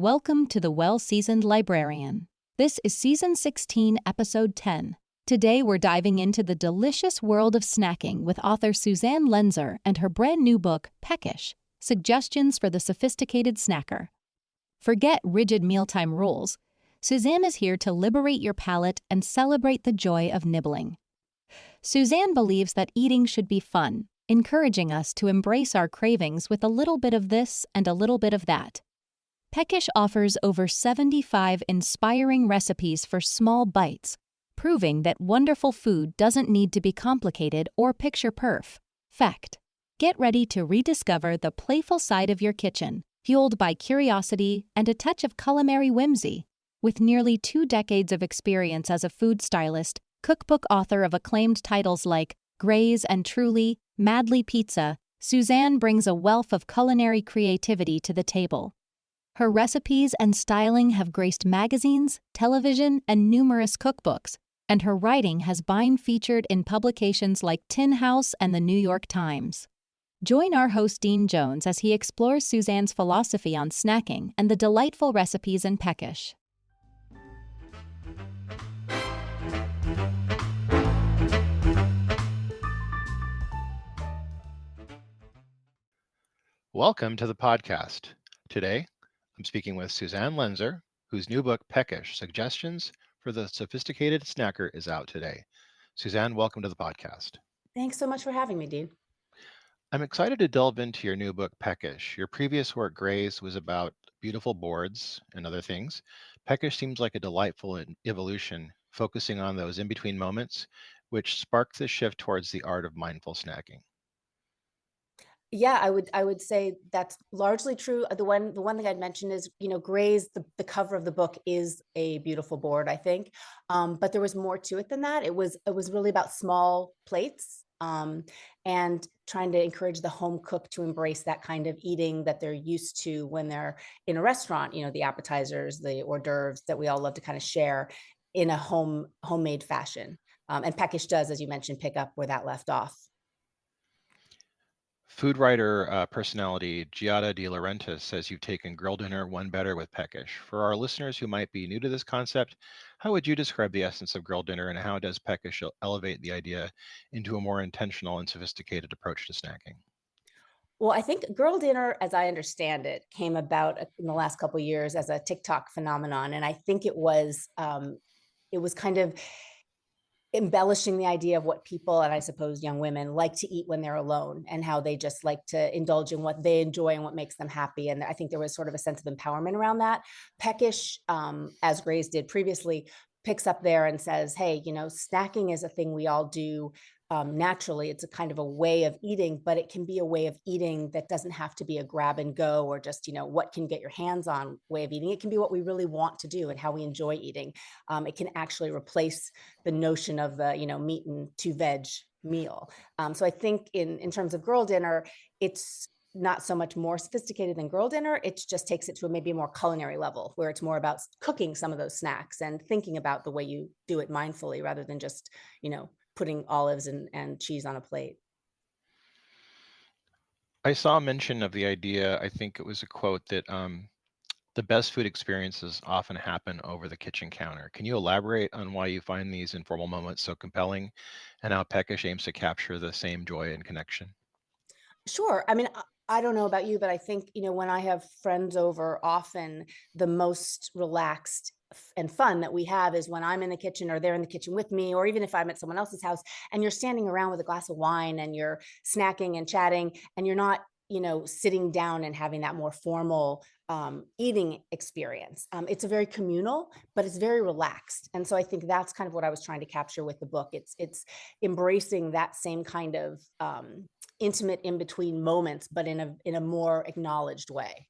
Welcome to the Well Seasoned Librarian. This is Season 16, Episode 10. Today we're diving into the delicious world of snacking with author Suzanne Lenzer and her brand new book, Peckish, Suggestions for the Sophisticated Snacker. Forget rigid mealtime rules. Suzanne is here to liberate your palate and celebrate the joy of nibbling. Suzanne believes that eating should be fun, encouraging us to embrace our cravings with a little bit of this and a little bit of that. Peckish offers over 75 inspiring recipes for small bites, proving that wonderful food doesn't need to be complicated or picture-perf. Fact. Get ready to rediscover the playful side of your kitchen, fueled by curiosity and a touch of culinary whimsy. With nearly 2 decades of experience as a food stylist, cookbook author of acclaimed titles like GRAZE and Truly, Madly Pizza, Suzanne brings a wealth of culinary creativity to the table. Her recipes and styling have graced magazines, television, and numerous cookbooks, and her writing has been featured in publications like Tin House and the New York Times. Join our host Dean Jones as he explores Suzanne's philosophy on snacking and the delightful recipes in Peckish. Welcome to the podcast. Today, I'm speaking with Suzanne Lenzer, whose new book, Peckish, Suggestions for the Sophisticated Snacker, is out today. Suzanne, welcome to the podcast. Thanks so much for having me, Dean. I'm excited to delve into your new book, Peckish. Your previous work, Graze, was about beautiful boards and other things. Peckish seems like a delightful evolution, focusing on those in-between moments, which sparked the shift towards the art of mindful snacking. Yeah, I would say that's largely true. The one thing I'd mention is, Gray's the cover of the book is a beautiful board, I think. But there was more to it than that. It was really about small plates, and trying to encourage the home cook to embrace that kind of eating that they're used to when they're in a restaurant, the appetizers, the hors d'oeuvres that we all love to kind of share in a homemade fashion. And Peckish does, as you mentioned, pick up where that left off. Food writer personality Giada De Laurentiis says you've taken grill dinner one better with Peckish. For our listeners who might be new to this concept, how would you describe the essence of grill dinner, and how does Peckish elevate the idea into a more intentional and sophisticated approach to snacking? Well, I think grill dinner, as I understand it, came about in the last couple of years as a TikTok phenomenon, and I think it was kind of embellishing the idea of what people, and I suppose young women, like to eat when they're alone, and how they just like to indulge in what they enjoy and what makes them happy. And I think there was sort of a sense of empowerment around that. Peckish, as Grace did previously, picks up there and says, hey, snacking is a thing we all do naturally. It's a kind of a way of eating, but it can be a way of eating that doesn't have to be a grab and go or just, what can get your hands on way of eating. It can be what we really want to do and how we enjoy eating. It can actually replace the notion of the, meat and 2 veg meal. So I think in terms of grill dinner, it's not so much more sophisticated than grill dinner. It just takes it to maybe a more culinary level where it's more about cooking some of those snacks and thinking about the way you do it mindfully rather than just, putting olives and cheese on a plate. I saw a mention of the idea, I think it was a quote, that the best food experiences often happen over the kitchen counter. Can you elaborate on why you find these informal moments so compelling, and how Peckish aims to capture the same joy and connection? Sure. I mean, I don't know about you, but I think, when I have friends over, often the most relaxed and fun that we have is when I'm in the kitchen or they're in the kitchen with me, or even if I'm at someone else's house and you're standing around with a glass of wine and you're snacking and chatting, and you're not, sitting down and having that more formal eating experience. It's a very communal, but it's very relaxed. And so I think that's kind of what I was trying to capture with the book. It's embracing that same kind of intimate in between moments, but in a more acknowledged way.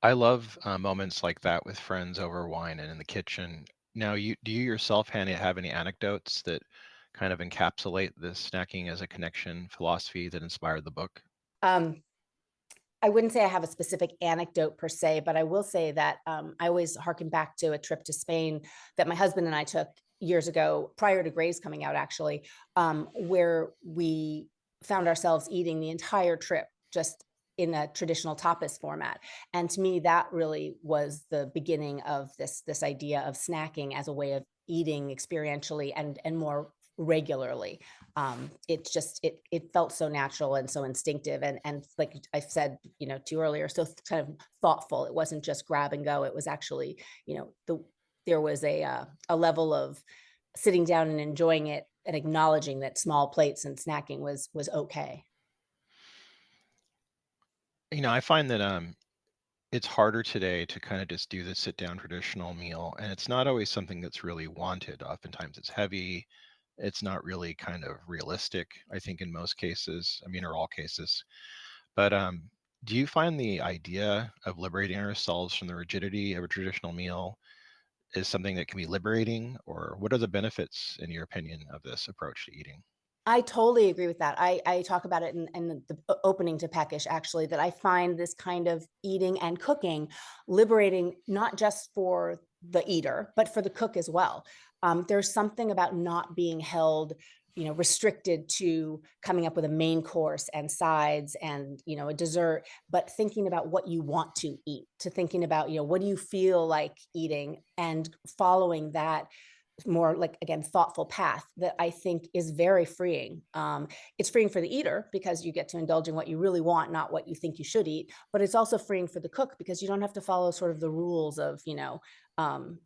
I love moments like that with friends over wine and in the kitchen. Now, do you yourself have any anecdotes that kind of encapsulate this snacking as a connection philosophy that inspired the book? Um, I wouldn't say I have a specific anecdote per se, but I will say that I always harken back to a trip to Spain that my husband and I took years ago, prior to Grace coming out, actually, where we found ourselves eating the entire trip just in a traditional tapas format. And to me, that really was the beginning of this idea of snacking as a way of eating experientially and more regularly. It felt so natural and so instinctive, and like I said, to you earlier, so kind of thoughtful. It wasn't just grab and go. It was actually, there was a level of sitting down and enjoying it and acknowledging that small plates and snacking was okay. I find that it's harder today to kind of just do the sit down traditional meal, and it's not always something that's really wanted. Oftentimes it's heavy. It's not really kind of realistic, I think, in most cases. I mean, or all cases. But do you find the idea of liberating ourselves from the rigidity of a traditional meal is something that can be liberating, or what are the benefits, in your opinion, of this approach to eating? I totally agree with that. I talk about it in the opening to Peckish, actually, that I find this kind of eating and cooking liberating, not just for the eater, but for the cook as well. There's something about not being held, restricted to coming up with a main course and sides and, a dessert, but thinking about what you want to eat, to thinking about, what do you feel like eating, and following that more, like, again, thoughtful path that I think is very freeing. It's freeing for the eater because you get to indulge in what you really want, not what you think you should eat. But it's also freeing for the cook because you don't have to follow sort of the rules of, um,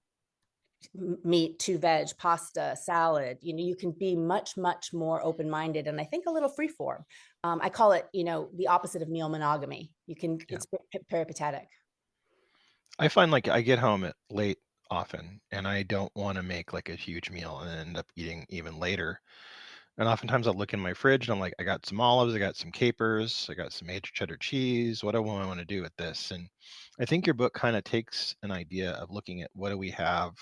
meat, two veg, pasta, salad. You can be much, much more open-minded, and I think a little freeform. I call it, the opposite of meal monogamy. Yeah. It's peripatetic. I find like I get home at late often and I don't want to make like a huge meal and then end up eating even later. And oftentimes I'll look in my fridge and I'm like, I got some olives, I got some capers, I got some aged cheddar cheese. What do I want to do with this? And I think your book kind of takes an idea of looking at what do we have,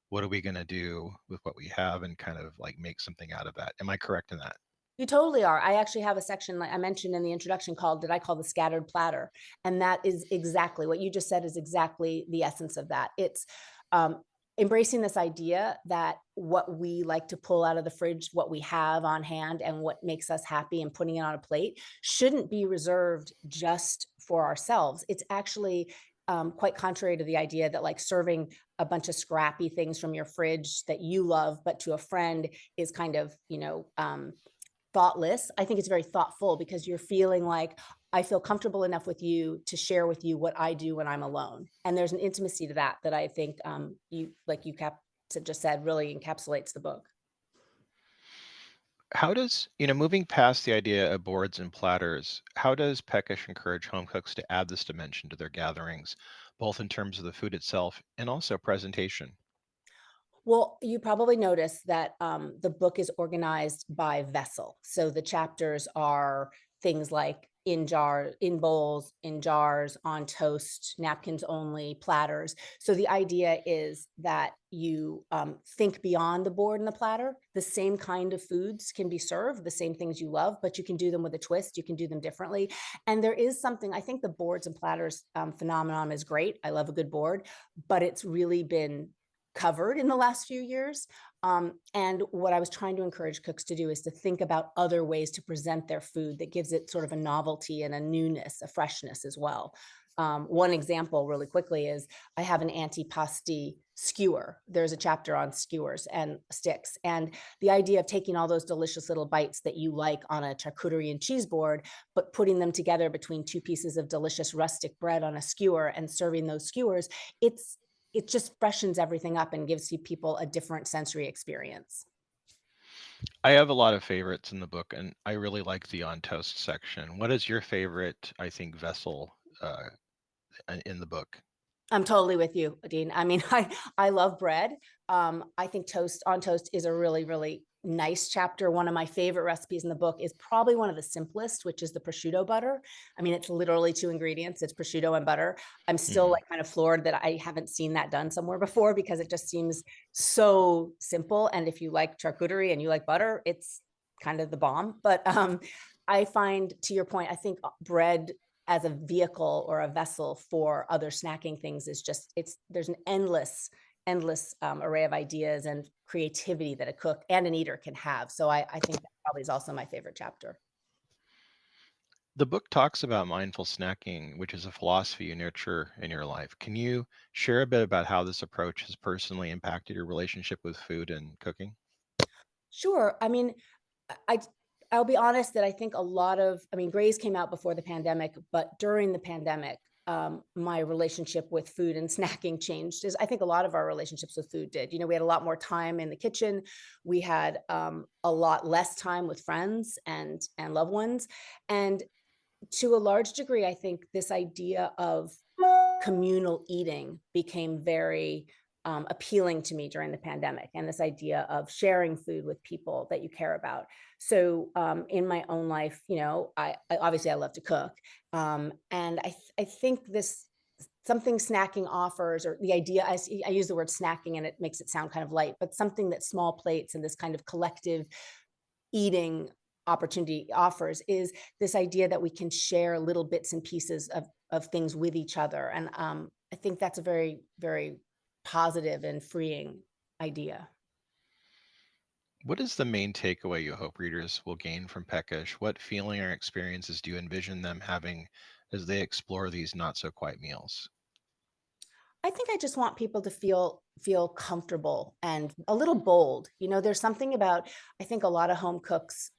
what are we going to do with what we have, and kind of like make something out of that. Am I correct in that? You totally are. I actually have a section, like I mentioned in the introduction, called that I call the scattered platter. And that is exactly what you just said, is exactly the essence of that. It's um, embracing this idea that what we like to pull out of the fridge, what we have on hand, and what makes us happy, and putting it on a plate shouldn't be reserved just for ourselves. It's actually quite contrary to the idea that, like, serving a bunch of scrappy things from your fridge that you love, but to a friend, is kind of, thoughtless. I think it's very thoughtful because you're feeling like, I feel comfortable enough with you to share with you what I do when I'm alone. And there's an intimacy to that I think, just said, really encapsulates the book. How does, moving past the idea of boards and platters, how does Peckish encourage home cooks to add this dimension to their gatherings, both in terms of the food itself and also presentation? Well, you probably noticed that the book is organized by vessel. So the chapters are things like in bowls, in jars, on toast, napkins only, platters. So the idea is that you think beyond the board and the platter. The same kind of foods can be served, the same things you love, but you can do them with a twist. You can do them differently. And there is something, I think the boards and platters phenomenon is great. I love a good board, but it's really been covered in the last few years. And what I was trying to encourage cooks to do is to think about other ways to present their food that gives it sort of a novelty and a newness, a freshness as well. One example really quickly is I have an antipasti skewer. There's a chapter on skewers and sticks. And the idea of taking all those delicious little bites that you like on a charcuterie and cheese board, but putting them together between two pieces of delicious rustic bread on a skewer and serving those skewers, it just freshens everything up and gives you people a different sensory experience. I have a lot of favorites in the book, and I really like the on toast section. What is your favorite, I think, vessel in the book? I'm totally with you, Dean. I mean, I love bread. I think toast on toast is a really, really nice chapter. One of my favorite recipes in the book is probably one of the simplest, which is the prosciutto butter. I mean, it's literally two ingredients. It's prosciutto and butter. I'm still Mhm. like kind of floored that I haven't seen that done somewhere before, because it just seems so simple. And if you like charcuterie and you like butter, it's kind of the bomb. But I find, to your point, I think bread as a vehicle or a vessel for other snacking things is just, there's an endless array of ideas and creativity that a cook and an eater can have. So I think that probably is also my favorite chapter. The book talks about mindful snacking, which is a philosophy you nurture in your life. Can you share a bit about how this approach has personally impacted your relationship with food and cooking? Sure. I mean, I I'll be honest that I think a lot of I mean, GRAZE came out before the pandemic, but during the pandemic, my relationship with food and snacking changed. As I think a lot of our relationships with food did. You know, we had a lot more time in the kitchen. We had a lot less time with friends and loved ones, and to a large degree, I think this idea of communal eating became very appealing to me during the pandemic, and this idea of sharing food with people that you care about. So in my own life, you know, I obviously I love to cook, and I think this something snacking offers, or the idea I use the word snacking and it makes it sound kind of light, but something that small plates and this kind of collective eating opportunity offers is this idea that we can share little bits and pieces of things with each other. And I think that's a very, very positive and freeing idea. What is the main takeaway you hope readers will gain from Peckish? What feeling or experiences do you envision them having as they explore these not so quiet meals? I think I just want people to feel comfortable and a little bold. You know, there's something about I think a lot of home cooks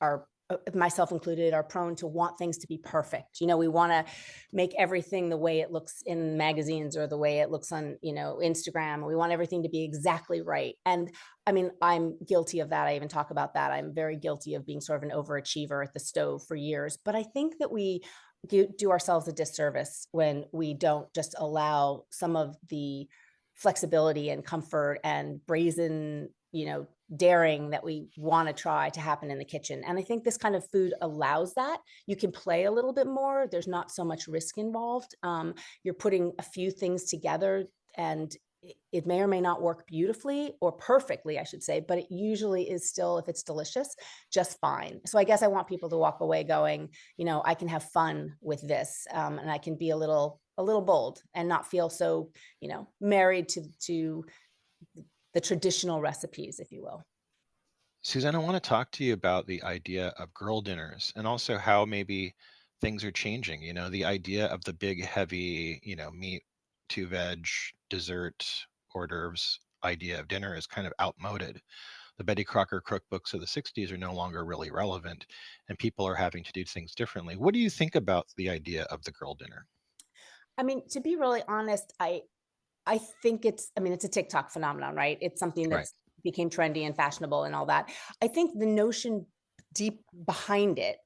are myself included are prone to want things to be perfect. You know, we want to make everything the way it looks in magazines or the way it looks on, you know, Instagram. We want everything to be exactly right. And I mean, I'm guilty of that. I even talk about that. I'm very guilty of being sort of an overachiever at the stove for years. But I think that we do ourselves a disservice when we don't just allow some of the flexibility and comfort and brazen, you know, daring that we want to try to happen in the kitchen. And I think this kind of food allows that. You can play a little bit more. There's not so much risk involved. You're putting a few things together, and it may or may not work beautifully or perfectly, I should say, but it usually is still, if it's delicious, just fine. So I guess I want people to walk away going, you know, I can have fun with this, and I can be a little bold and not feel so, you know, married to the traditional recipes, if you will. Suzanne, I want to talk to you about the idea of girl dinners and also how maybe things are changing. The idea of the big, heavy, meat, two veg, dessert, hors d'oeuvres idea of dinner is kind of outmoded. The Betty Crocker cookbooks of the 60s are no longer really relevant, and people are having to do things differently. What do you think about the idea of the girl dinner? I mean, to be really honest, I think I mean, it's a TikTok phenomenon, right? It's something Right. that's became trendy and fashionable and all that. I think the notion deep behind it,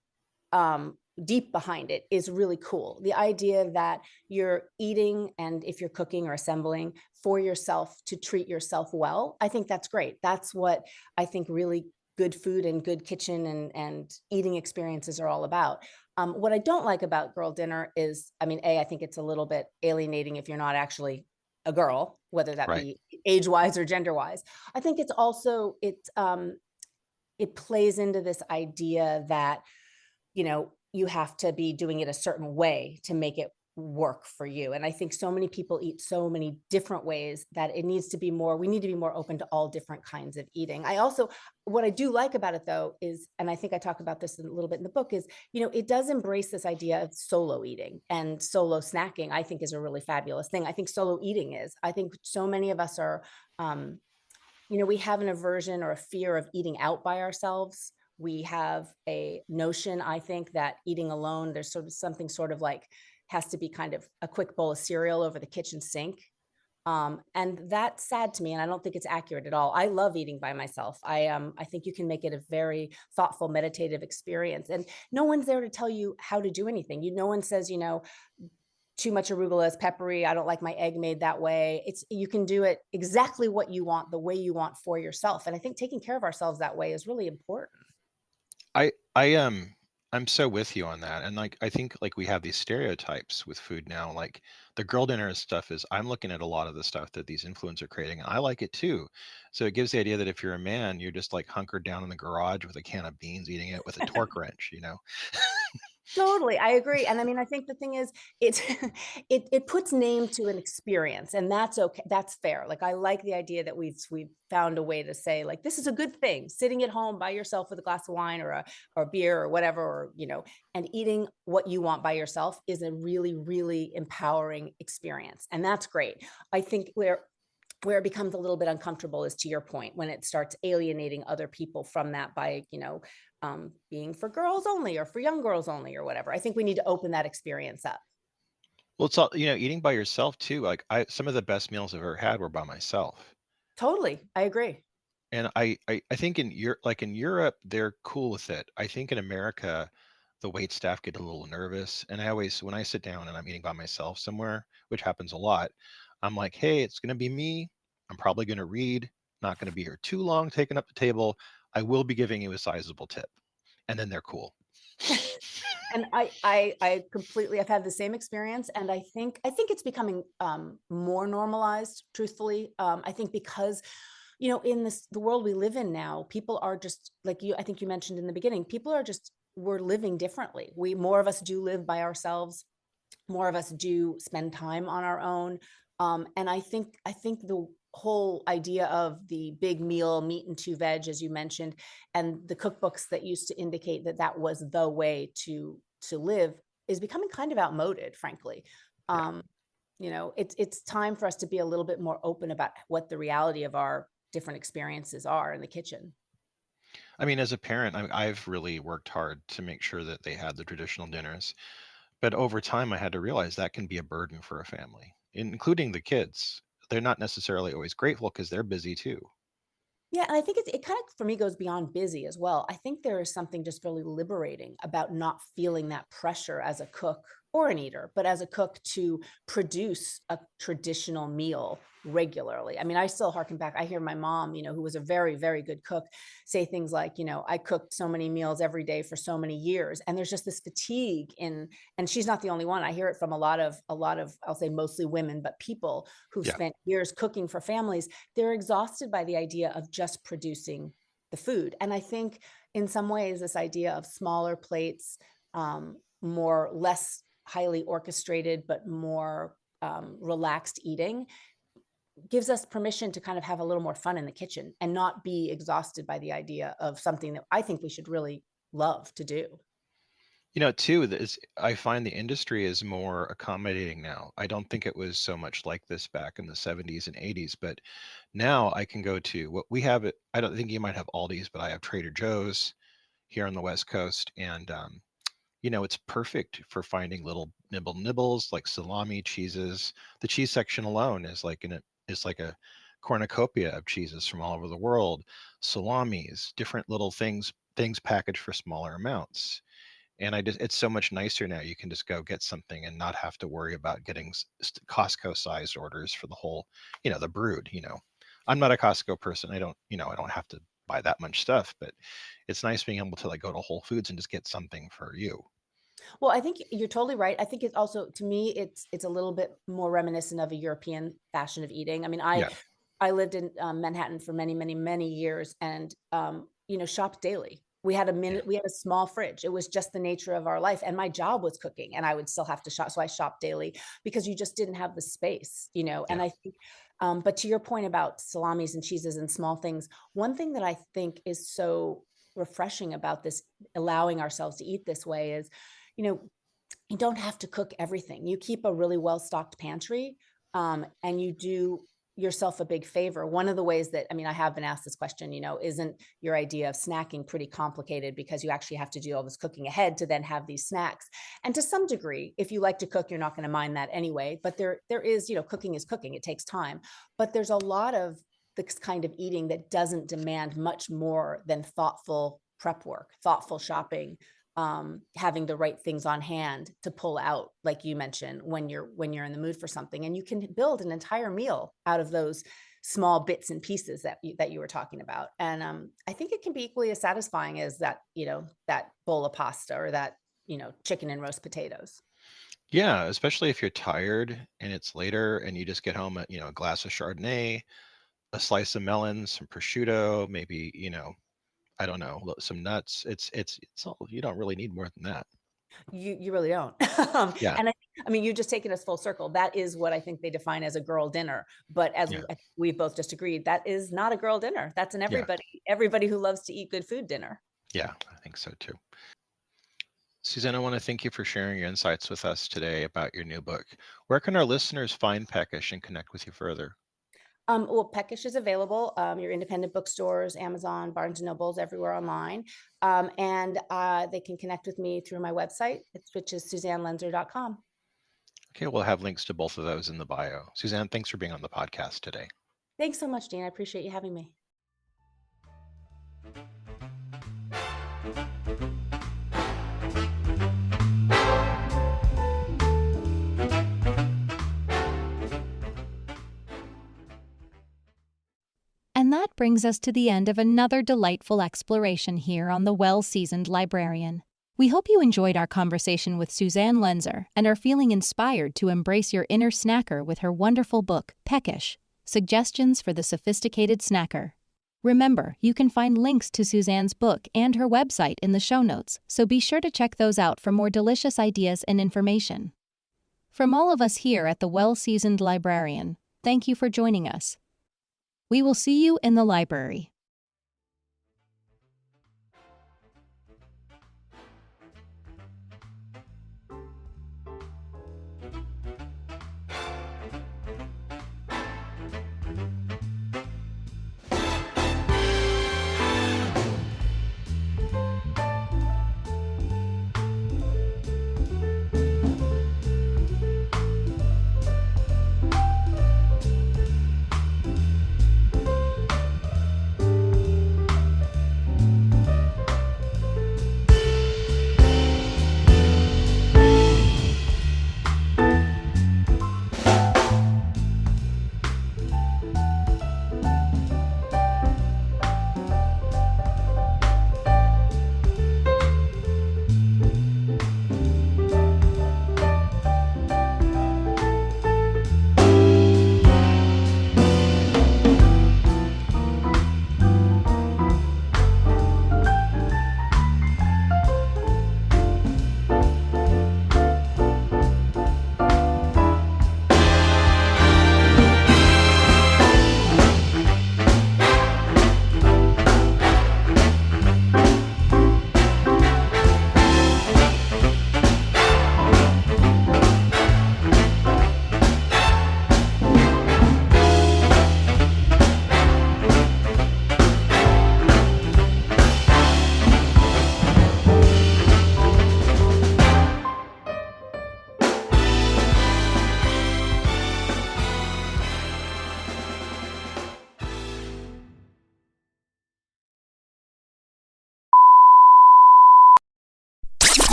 deep behind it is really cool. The idea that you're eating and if you're cooking or assembling for yourself to treat yourself well, I think that's great. That's what I think really good food and good kitchen and eating experiences are all about. What I don't like about girl dinner is, I mean, I think it's a little bit alienating if you're not actually a girl, whether that Right. be age wise or gender wise. I think it's also it plays into this idea that, you know, you have to be doing it a certain way to make it work for you. And I think so many people eat so many different ways that it needs to be more, we need to be more open to all different kinds of eating. I also, what I do like about it though is, and I think I talk about this a little bit in the book, is, you know, it does embrace this idea of solo eating and solo snacking, I think is a really fabulous thing. I think solo eating is, I think so many of us are, um, you know, we have an aversion or a fear of eating out by ourselves. We have a notion, I think, that eating alone, there's sort of something sort of like has to be kind of a quick bowl of cereal over the kitchen sink. And that's sad to me, and I don't think it's accurate at all. I love eating by myself. I think you can make it a very thoughtful, meditative experience, and no one's there to tell you how to do anything. No one says, you know, too much arugula is peppery. I don't like my egg made that way. It's you can do it exactly what you want, the way you want for yourself. And I think taking care of ourselves that way is really important. I'm so with you on that. And like I think like we have these stereotypes with food now. Like the girl dinner stuff is I'm looking at a lot of the stuff that these influencers are creating, and I like it too. So it gives the idea that if you're a man, you're just like hunkered down in the garage with a can of beans eating it with a torque wrench. Totally, I agree, and I mean, I think the thing is, it's it puts name to an experience, and that's okay, that's fair. Like, I like the idea that we've found a way to say, like, "This is a good thing," sitting at home by yourself with a glass of wine or beer or whatever, or, and eating what you want by yourself is a really, really empowering experience, and that's great. I think where it becomes a little bit uncomfortable is, to your point, when it starts alienating other people from that by, being for girls only or for young girls only or whatever. I think we need to open that experience up. Well, it's all, eating by yourself too. Like some of the best meals I've ever had were by myself. Totally. I agree. And I think in Europe, they're cool with it. I think in America, the wait staff get a little nervous. And I always, when I sit down and I'm eating by myself somewhere, which happens a lot, I'm like, hey, it's going to be me. I'm probably going to read, not going to be here too long, taking up the table. I will be giving you a sizable tip. And then they're cool. And I completely, I've had the same experience, and I think it's becoming more normalized, truthfully. I think because, in the world we live in now, people are just like you, I think you mentioned in the beginning, people are just, we're living differently. More of us do live by ourselves, more of us do spend time on our own. And I think the whole idea of the big meal, meat and two veg, as you mentioned, and the cookbooks that used to indicate that that was the way to live, is becoming kind of outmoded, frankly. Yeah. um it's time for us to be a little bit more open about what the reality of our different experiences are in the kitchen. I mean, as a parent, I've really worked hard to make sure that they had the traditional dinners. But over time, I had to realize that can be a burden for a family, including the kids. They're not necessarily always grateful because they're busy too. Yeah, and I think it kind of, for me, goes beyond busy as well. I think there is something just really liberating about not feeling that pressure as a cook or an eater, but as a cook, to produce a traditional meal regularly. I mean, I still harken back. I hear my mom, who was a very, very good cook, say things like, I cooked so many meals every day for so many years. And there's just this fatigue in, and she's not the only one. I hear it from a lot of, I'll say mostly women, but people who've Yeah. spent years cooking for families. They're exhausted by the idea of just producing the food. And I think in some ways, this idea of smaller plates, more less highly orchestrated, but more relaxed eating, gives us permission to kind of have a little more fun in the kitchen and not be exhausted by the idea of something that I think we should really love to do. Too, I find the industry is more accommodating now. I don't think it was so much like this back in the 70s and 80s, but now I can go to what we have. I don't think you might have Aldi's, but I have Trader Joe's here on the West Coast. And, it's perfect for finding little nibbles like salami, cheeses. The cheese section alone is like a cornucopia of cheeses from all over the world, salamis, different little things packaged for smaller amounts. And it's so much nicer now. You can just go get something and not have to worry about getting Costco sized orders for the whole, the brood. I'm not a Costco person. I don't have to buy that much stuff, but it's nice being able to like go to Whole Foods and just get something for you. Well, I think you're totally right. I think it's also, to me, it's a little bit more reminiscent of a European fashion of eating. I mean, I Yeah. I lived in Manhattan for many, many, many years, and shopped daily. We had a Yeah. minute, we had a small fridge. It was just the nature of our life, and my job was cooking, and I would still have to shop. So I shopped daily because you just didn't have the space. And Yeah. I think, but to your point about salamis and cheeses and small things, one thing that I think is so refreshing about this, allowing ourselves to eat this way, is, you know, you don't have to cook everything. You keep a really well-stocked pantry, and you do yourself a big favor. One of the ways that, I mean, I have been asked this question, isn't your idea of snacking pretty complicated because you actually have to do all this cooking ahead to then have these snacks? And to some degree, if you like to cook, you're not going to mind that anyway. But there is, cooking is cooking. It takes time. But there's a lot of this kind of eating that doesn't demand much more than thoughtful prep work, thoughtful shopping, having the right things on hand to pull out, like you mentioned, when you're in the mood for something, and you can build an entire meal out of those small bits and pieces that you were talking about. And I think it can be equally as satisfying as that bowl of pasta or that chicken and roast potatoes. Yeah. Especially if you're tired and it's later and you just get home at, a glass of Chardonnay, a slice of melon, some prosciutto, maybe, I don't know, some nuts. It's all, you don't really need more than that. You really don't. Yeah, And I mean, you've just taken us full circle. That is what I think they define as a girl dinner. But as yeah, we've both just agreed, that is not a girl dinner. That's an yeah, everybody who loves to eat good food dinner. yeah, I think so too. Suzanne, I want to thank you for sharing your insights with us today about your new book. Where can our listeners find Peckish and connect with you further? Well, Peckish is available. Your independent bookstores, Amazon, Barnes and Nobles, everywhere online. And they can connect with me through my website, which is SuzanneLenzer.com. Okay, we'll have links to both of those in the bio. Suzanne, thanks for being on the podcast today. Thanks so much, Dean. I appreciate you having me. And that brings us to the end of another delightful exploration here on the Well Seasoned Librarian. We hope you enjoyed our conversation with Suzanne Lenzer and are feeling inspired to embrace your inner snacker with her wonderful book, Peckish, Suggestions for the Sophisticated Snacker. Remember, you can find links to Suzanne's book and her website in the show notes, so be sure to check those out for more delicious ideas and information. From all of us here at the Well Seasoned Librarian, thank you for joining us. We will see you in the library.